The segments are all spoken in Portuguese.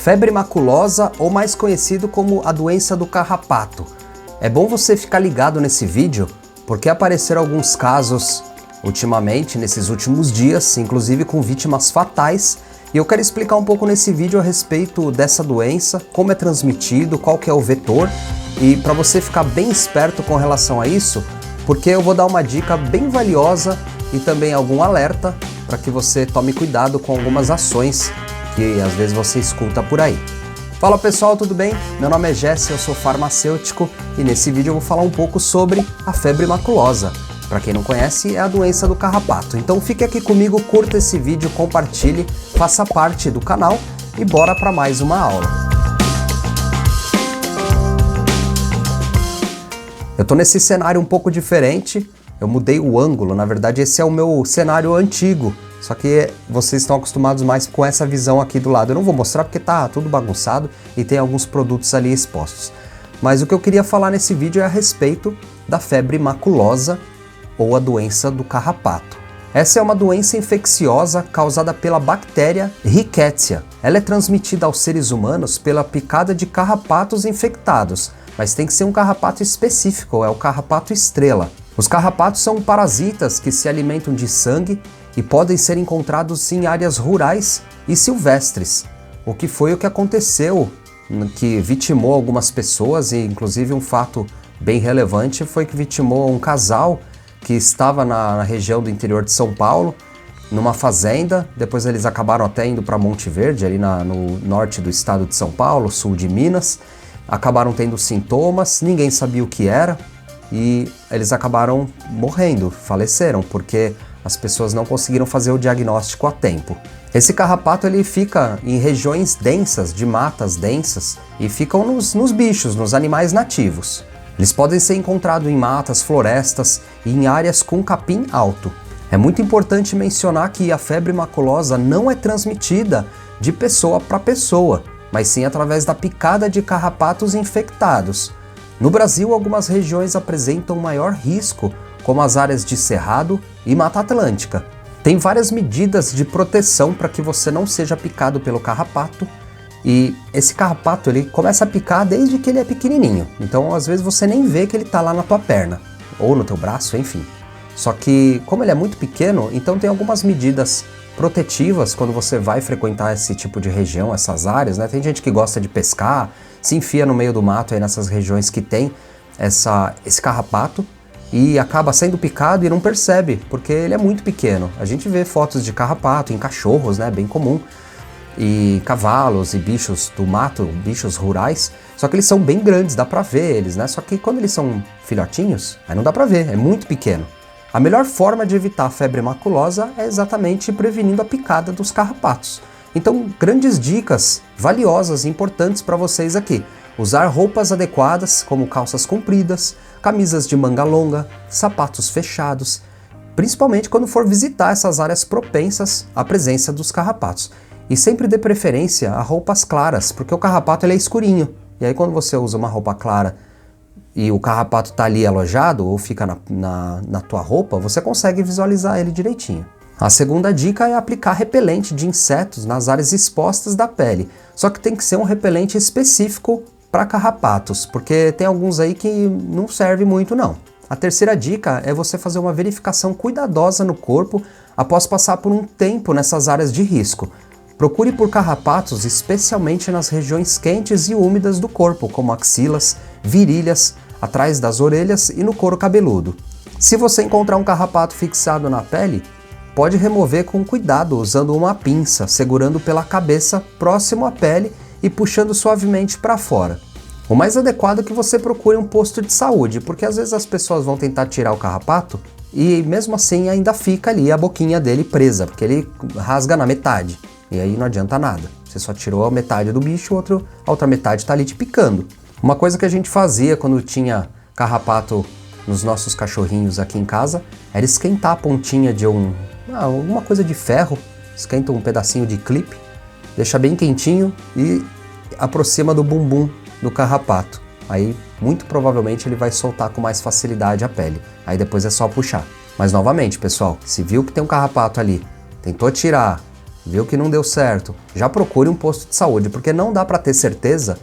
Febre maculosa, ou mais conhecido como a doença do carrapato. É bom você ficar ligado nesse vídeo, porque apareceram alguns casos ultimamente, nesses últimos dias, inclusive com vítimas fatais, e eu quero explicar um pouco nesse vídeo a respeito dessa doença, como é transmitido, qual que é o vetor, e para você ficar bem esperto com relação a isso, porque eu vou dar uma dica bem valiosa e também algum alerta para que você tome cuidado com algumas ações que às vezes você escuta por aí. Fala pessoal, tudo bem? Meu nome é Jesse, eu sou farmacêutico e nesse vídeo eu vou falar um pouco sobre a febre maculosa. Para quem não conhece, é a doença do carrapato. Então fique aqui comigo, curta esse vídeo, compartilhe, faça parte do canal e bora para mais uma aula. Eu tô nesse cenário um pouco diferente, eu mudei o ângulo, na verdade esse é o meu cenário antigo. Só que vocês estão acostumados mais com essa visão aqui do lado. Eu não vou mostrar porque tá tudo bagunçado e tem alguns produtos ali expostos. Mas o que eu queria falar nesse vídeo é a respeito da febre maculosa ou a doença do carrapato. Essa é uma doença infecciosa causada pela bactéria Rickettsia. Ela é transmitida aos seres humanos pela picada de carrapatos infectados, mas tem que ser um carrapato específico, é o carrapato estrela. Os carrapatos são parasitas que se alimentam de sangue e podem ser encontrados em áreas rurais e silvestres, o que foi o que aconteceu, que vitimou algumas pessoas, e inclusive um fato bem relevante foi que vitimou um casal que estava na região do interior de São Paulo, numa fazenda. Depois eles acabaram até indo para Monte Verde, ali no norte do estado de São Paulo, sul de Minas, acabaram tendo sintomas, ninguém sabia o que era, e eles acabaram morrendo, faleceram, porque as pessoas não conseguiram fazer o diagnóstico a tempo. Esse carrapato ele fica em regiões densas, de matas densas, e ficam nos bichos, nos animais nativos. Eles podem ser encontrados em matas, florestas e em áreas com capim alto. É muito importante mencionar que a febre maculosa não é transmitida de pessoa para pessoa, mas sim através da picada de carrapatos infectados. No Brasil, algumas regiões apresentam maior risco, como as áreas de Cerrado e Mata Atlântica. Tem várias medidas de proteção para que você não seja picado pelo carrapato, e esse carrapato ele começa a picar desde que ele é pequenininho, então às vezes você nem vê que ele está lá na tua perna, ou no teu braço, enfim. Só que como ele é muito pequeno, então tem algumas medidas protetivas quando você vai frequentar esse tipo de região, essas áreas, né? Tem gente que gosta de pescar, se enfia no meio do mato aí nessas regiões que tem esse carrapato, e acaba sendo picado e não percebe, porque ele é muito pequeno. A gente vê fotos de carrapato em cachorros, né, bem comum, e cavalos e bichos do mato, bichos rurais, só que eles são bem grandes, dá pra ver eles, né, só que quando eles são filhotinhos, aí não dá pra ver, é muito pequeno. A melhor forma de evitar a febre maculosa é exatamente prevenindo a picada dos carrapatos. Então, grandes dicas valiosas e importantes para vocês aqui. Usar roupas adequadas, como calças compridas, camisas de manga longa, sapatos fechados, principalmente quando for visitar essas áreas propensas à presença dos carrapatos. E sempre dê preferência a roupas claras, porque o carrapato ele é escurinho. E aí quando você usa uma roupa clara e o carrapato está ali alojado ou fica na tua roupa, você consegue visualizar ele direitinho. A segunda dica é aplicar repelente de insetos nas áreas expostas da pele, só que tem que ser um repelente específico para carrapatos, porque tem alguns aí que não serve muito não. A terceira dica é você fazer uma verificação cuidadosa no corpo após passar por um tempo nessas áreas de risco. Procure por carrapatos especialmente nas regiões quentes e úmidas do corpo, como axilas, virilhas, atrás das orelhas e no couro cabeludo. Se você encontrar um carrapato fixado na pele, pode remover com cuidado usando uma pinça, segurando pela cabeça próximo à pele e puxando suavemente para fora. O mais adequado é que você procure um posto de saúde, porque às vezes as pessoas vão tentar tirar o carrapato e mesmo assim ainda fica ali a boquinha dele presa, porque ele rasga na metade, e aí não adianta nada. Você só tirou a metade do bicho, a outra metade está ali te picando. Uma coisa que a gente fazia quando tinha carrapato nos nossos cachorrinhos aqui em casa era esquentar a pontinha de alguma coisa de ferro, esquenta um pedacinho de clipe, deixa bem quentinho e aproxima do bumbum do carrapato. Aí, muito provavelmente, ele vai soltar com mais facilidade a pele. Aí depois é só puxar. Mas novamente, pessoal, se viu que tem um carrapato ali, tentou tirar, viu que não deu certo, já procure um posto de saúde, porque não dá para ter certeza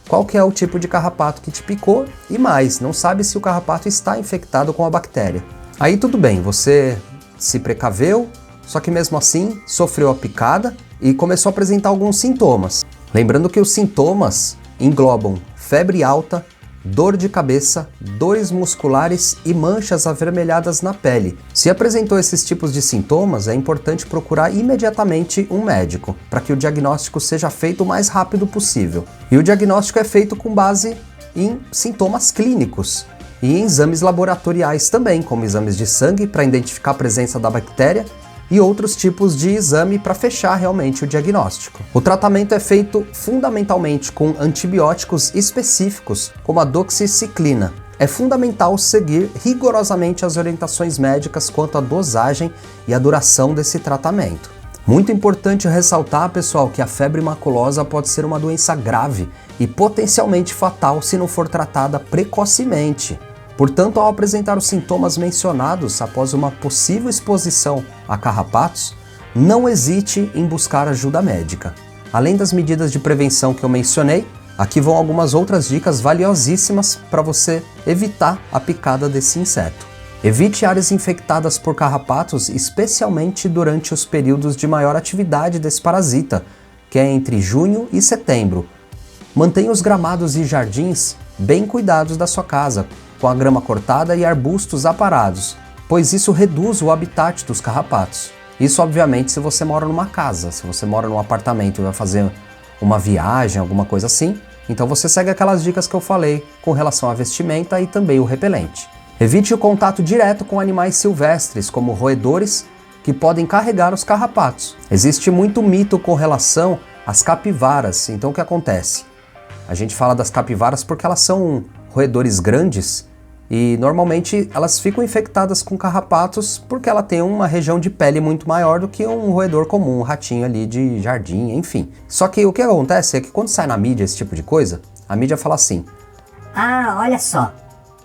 qual que é o tipo de carrapato que te picou e mais, não sabe se o carrapato está infectado com a bactéria. Aí tudo bem, você se precaveu, só que mesmo assim sofreu a picada e começou a apresentar alguns sintomas. Lembrando que os sintomas englobam febre alta, dor de cabeça, dores musculares e manchas avermelhadas na pele. Se apresentou esses tipos de sintomas, é importante procurar imediatamente um médico, para que o diagnóstico seja feito o mais rápido possível. E o diagnóstico é feito com base em sintomas clínicos e em exames laboratoriais também, como exames de sangue para identificar a presença da bactéria e outros tipos de exame para fechar realmente o diagnóstico. O tratamento é feito fundamentalmente com antibióticos específicos, como a doxiciclina. É fundamental seguir rigorosamente as orientações médicas quanto à dosagem e à duração desse tratamento. Muito importante ressaltar, pessoal, que a febre maculosa pode ser uma doença grave e potencialmente fatal se não for tratada precocemente. Portanto, ao apresentar os sintomas mencionados após uma possível exposição a carrapatos, não hesite em buscar ajuda médica. Além das medidas de prevenção que eu mencionei, aqui vão algumas outras dicas valiosíssimas para você evitar a picada desse inseto. Evite áreas infectadas por carrapatos, especialmente durante os períodos de maior atividade desse parasita, que é entre junho e setembro. Mantenha os gramados e jardins bem cuidados da sua casa, com a grama cortada e arbustos aparados, pois isso reduz o habitat dos carrapatos. Isso, obviamente, se você mora numa casa. Se você mora num apartamento e vai fazer uma viagem, alguma coisa assim, então você segue aquelas dicas que eu falei com relação à vestimenta e também o repelente. Evite o contato direto com animais silvestres, como roedores, que podem carregar os carrapatos. Existe muito mito com relação às capivaras. Então o que acontece? A gente fala das capivaras porque elas são roedores grandes e normalmente elas ficam infectadas com carrapatos porque ela tem uma região de pele muito maior do que um roedor comum, um ratinho ali de jardim, enfim. Só que o que acontece é que quando sai na mídia esse tipo de coisa, a mídia fala assim: ah, olha só,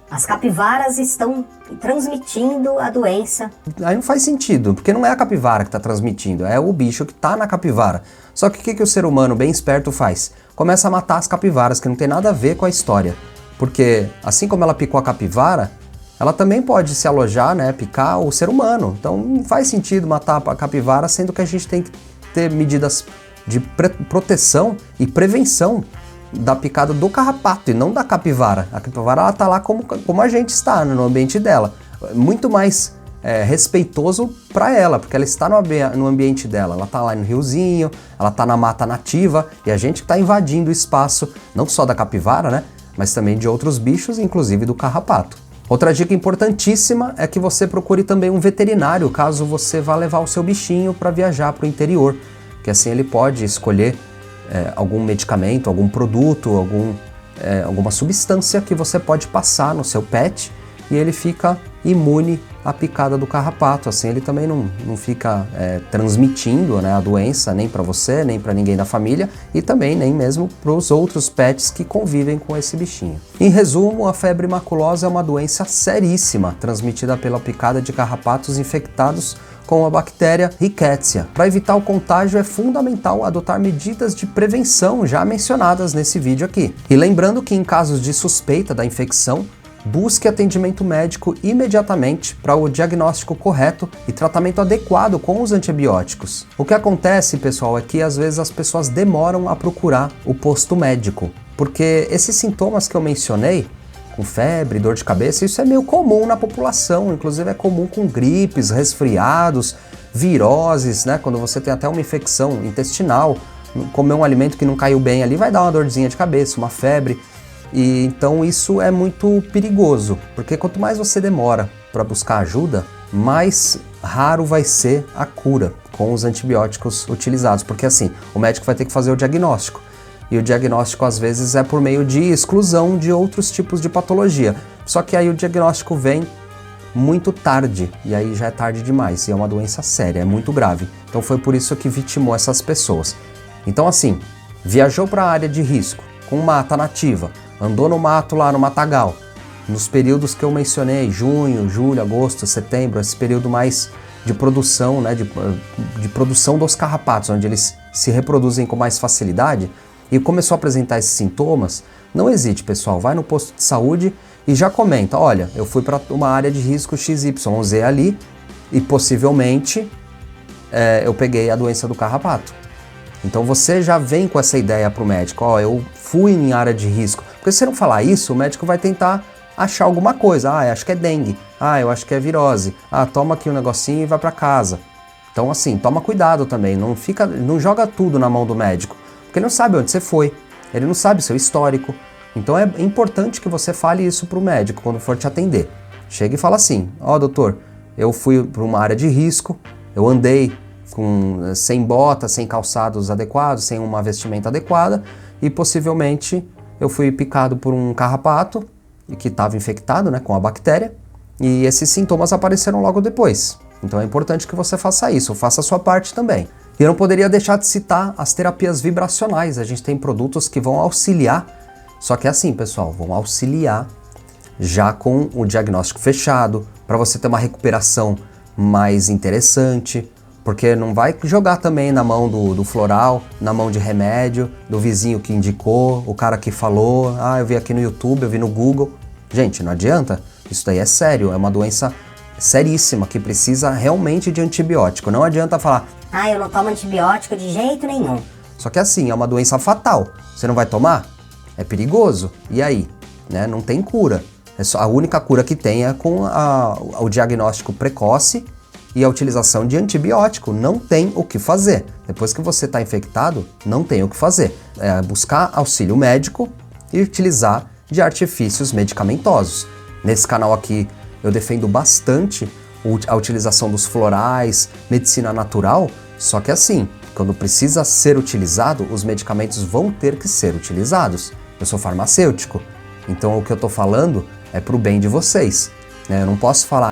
as capivaras estão transmitindo a doença. Aí não faz sentido, porque não é a capivara que está transmitindo, é o bicho que está na capivara. Só que o que o ser humano bem esperto faz? Começa a matar as capivaras, que não tem nada a ver com a história. Porque assim como ela picou a capivara, ela também pode se alojar, né, picar o ser humano. Então não faz sentido matar a capivara, sendo que a gente tem que ter medidas de proteção e prevenção da picada do carrapato e não da capivara. A capivara ela tá lá como a gente está, no ambiente dela. Muito mais respeitoso para ela, porque ela está no ambiente dela. Ela tá lá no riozinho, ela tá na mata nativa e a gente está invadindo o espaço, não só da capivara, né, mas também de outros bichos, inclusive do carrapato. Outra dica importantíssima é que você procure também um veterinário caso você vá levar o seu bichinho para viajar para o interior, que assim ele pode escolher algum medicamento, algum produto, alguma substância que você pode passar no seu pet e ele fica imune à picada do carrapato. Assim ele também não fica transmitindo, né, a doença nem para você, nem para ninguém da família e também nem mesmo para os outros pets que convivem com esse bichinho. Em resumo, a febre maculosa é uma doença seríssima transmitida pela picada de carrapatos infectados com a bactéria Rickettsia. Para evitar o contágio é fundamental adotar medidas de prevenção já mencionadas nesse vídeo aqui. E lembrando que em casos de suspeita da infecção, busque atendimento médico imediatamente para o diagnóstico correto e tratamento adequado com os antibióticos. O que acontece, pessoal, é que às vezes as pessoas demoram a procurar o posto médico, porque esses sintomas que eu mencionei, com febre, dor de cabeça, isso é meio comum na população, inclusive é comum com gripes, resfriados, viroses, né? Quando você tem até uma infecção intestinal, comer um alimento que não caiu bem ali vai dar uma dorzinha de cabeça, uma febre. E então isso é muito perigoso, porque quanto mais você demora para buscar ajuda, mais raro vai ser a cura com os antibióticos utilizados, porque assim, o médico vai ter que fazer o diagnóstico, e o diagnóstico às vezes é por meio de exclusão de outros tipos de patologia, só que aí o diagnóstico vem muito tarde, e aí já é tarde demais, e é uma doença séria, é muito grave, então foi por isso que vitimou essas pessoas. Então assim, viajou para a área de risco, com mata nativa, andou no mato lá no matagal, nos períodos que eu mencionei, junho, julho, agosto, setembro, esse período mais de produção, né, de produção dos carrapatos, onde eles se reproduzem com mais facilidade, e começou a apresentar esses sintomas, não hesite, pessoal, vai no posto de saúde e já comenta, olha, eu fui para uma área de risco XYZ ali e possivelmente eu peguei a doença do carrapato. Então você já vem com essa ideia para o médico, ó, eu fui em área de risco. Porque se você não falar isso, o médico vai tentar achar alguma coisa. Ah, eu acho que é dengue. Ah, eu acho que é virose. Ah, toma aqui um negocinho e vai para casa. Então assim, toma cuidado também, não joga tudo na mão do médico, porque ele não sabe onde você foi, ele não sabe o seu histórico. Então é importante que você fale isso para o médico quando for te atender. Chega e fala assim, ó, doutor, eu fui para uma área de risco, eu andei sem botas, sem calçados adequados, sem uma vestimenta adequada e possivelmente eu fui picado por um carrapato que estava infectado, né, com a bactéria, e esses sintomas apareceram logo depois. Então é importante que você faça isso, faça a sua parte também. E eu não poderia deixar de citar as terapias vibracionais. A gente tem produtos que vão auxiliar, só que é assim, pessoal, vão auxiliar já com o diagnóstico fechado, para você ter uma recuperação mais interessante, porque não vai jogar também na mão do floral, na mão de remédio, do vizinho que indicou, o cara que falou, ah, eu vi aqui no YouTube, eu vi no Google. Gente, não adianta, isso daí é sério, é uma doença seríssima que precisa realmente de antibiótico. Não adianta falar, ah, eu não tomo antibiótico de jeito nenhum. Só que assim, é uma doença fatal, você não vai tomar? É perigoso, e aí? Né? Não tem cura. A única cura que tem é com o diagnóstico precoce e a utilização de antibiótico. Não tem o que fazer. Depois que você está infectado, não tem o que fazer. É buscar auxílio médico e utilizar de artifícios medicamentosos. Nesse canal aqui eu defendo bastante a utilização dos florais, medicina natural, só que assim, quando precisa ser utilizado, os medicamentos vão ter que ser utilizados. Eu sou farmacêutico, então o que eu tô falando é pro bem de vocês. Eu não posso falar,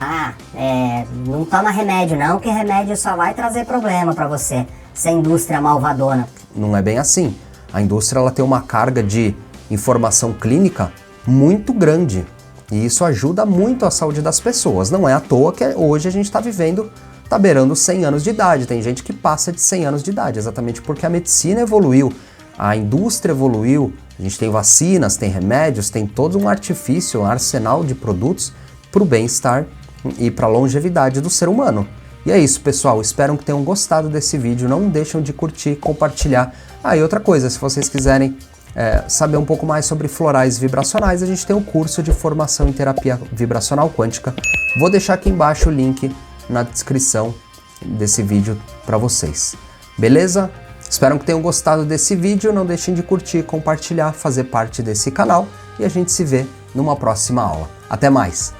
não toma remédio não, que remédio só vai trazer problema para você, essa indústria malvadona. Não é bem assim. A indústria ela tem uma carga de informação clínica muito grande e isso ajuda muito a saúde das pessoas. Não é à toa que hoje a gente está vivendo, está beirando 100 anos de idade. Tem gente que passa de 100 anos de idade, exatamente porque a medicina evoluiu, a indústria evoluiu, a gente tem vacinas, tem remédios, tem todo um artifício, um arsenal de produtos para o bem-estar e para a longevidade do ser humano. E é isso, pessoal. Espero que tenham gostado desse vídeo. Não deixem de curtir, compartilhar. E outra coisa, se vocês quiserem saber um pouco mais sobre florais vibracionais, a gente tem um curso de formação em terapia vibracional quântica. Vou deixar aqui embaixo o link na descrição desse vídeo para vocês. Beleza? Espero que tenham gostado desse vídeo. Não deixem de curtir, compartilhar, fazer parte desse canal e a gente se vê numa próxima aula. Até mais!